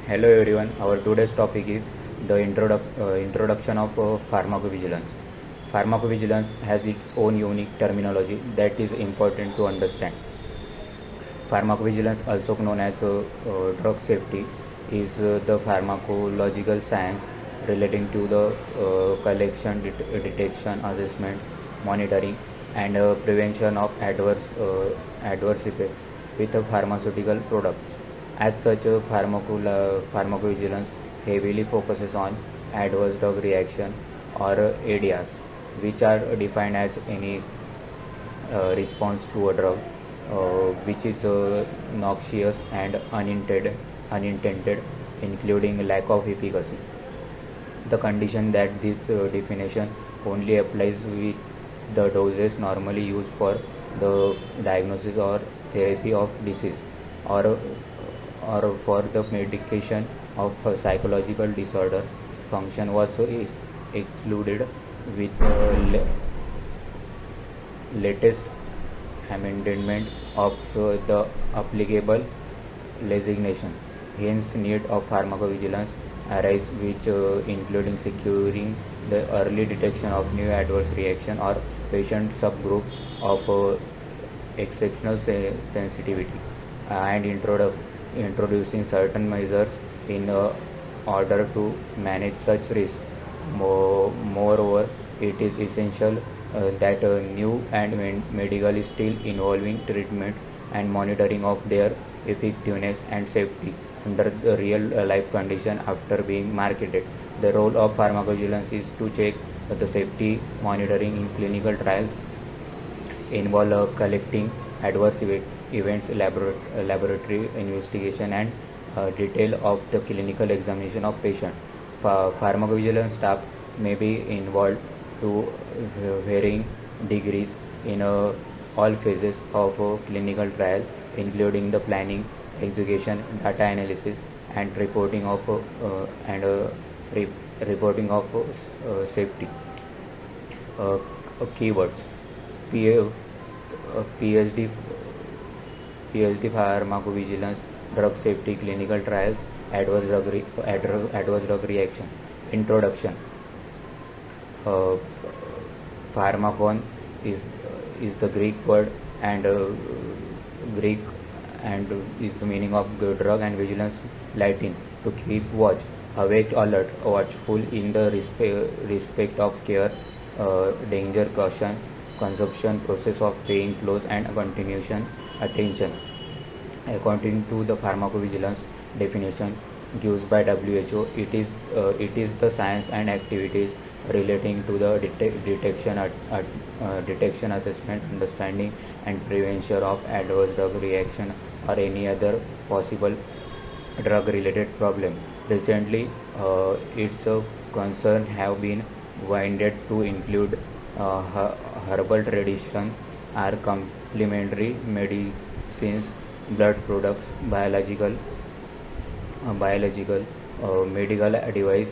Hello everyone. Our today's topic is the introduction of pharmacovigilance. Pharmacovigilance has its own unique terminology that is important to understand. Pharmacovigilance, also known as drug safety, is the pharmacological science relating to the collection, detection, assessment, monitoring, and prevention of adverse effects with pharmaceutical products. As such, pharmacovigilance heavily focuses on adverse drug reaction or ADRs, which are defined as any response to a drug which is noxious and unintended, including lack of efficacy. The condition that this definition only applies with the doses normally used for the diagnosis or therapy of disease, or for the medication of a psychological disorder. Function was excluded with the latest amendment of the applicable legislation. Hence, need of pharmacovigilance arise, which including securing the early detection of new adverse reaction or patient subgroup of exceptional sensitivity, and introducing certain measures in order to manage such risk. Moreover, it is essential that new and medical is still involving treatment and monitoring of their effectiveness and safety under the real life condition after being marketed. The role of pharmacovigilance is to check the safety monitoring in clinical trials involve collecting adverse events, laboratory investigation, and detail of the clinical examination of patient. Pharmacovigilance staff may be involved to varying degrees in all phases of clinical trial, including the planning, execution, data analysis, and and re- reporting of safety. Uh, Keywords: P- PhD, PhD pharmacovigilance, drug safety, clinical trials, adverse drug reaction. Introduction. uh, Pharmakon is the Greek word, and Greek, and is the meaning of drug, and vigilance Latin to keep watch, awake, alert, watchful in the respect of care, danger, caution, consumption, process of paying close and continuation attention. According to the pharmacovigilance definition given by WHO, it is the science and activities relating to the detection, assessment, understanding, and prevention of adverse drug reaction or any other possible drug-related problem. Recently, its concern have been widened to include herbal tradition, are complementary medicines, blood products, biological, medical device,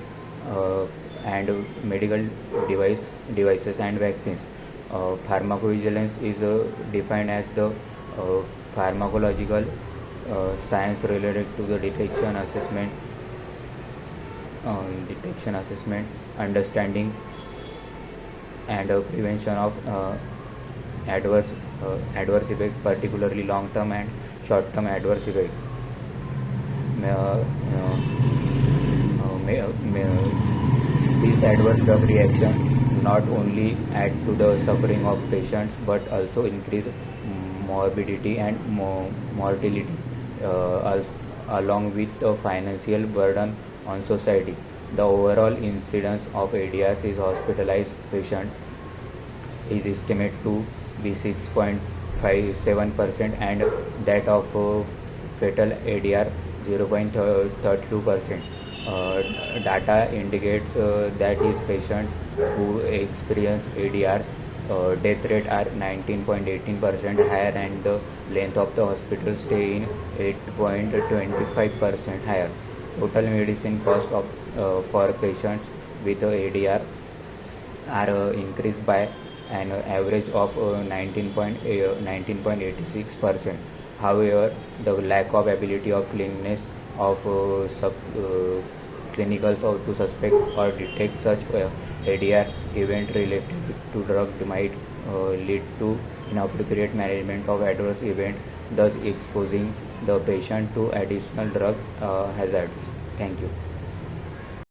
uh, and medical devices and vaccines. Pharmacovigilance is defined as the pharmacological science related to the detection, assessment, understanding, and prevention of adverse adverse effect, particularly long term and short term adverse effect. May, may, These adverse drug reaction not only add to the suffering of patients but also increase morbidity and mortality, along with the financial burden on society. The overall incidence of ADRs is hospitalized patient is estimated to be 6.57%, and that of fatal ADR 0.32%. Data indicates that is patients who experience ADRs death rate are 19.18% higher, and the length of the hospital stay in 8.25% higher. Total medicine cost of for patients with ADR are increased by an average of 19.86%. However, the lack of ability of cleanliness of clinicals or to suspect or detect such ADR event related to drug might lead to inappropriate management of adverse event, thus exposing the patient to additional drug hazards. Thank you.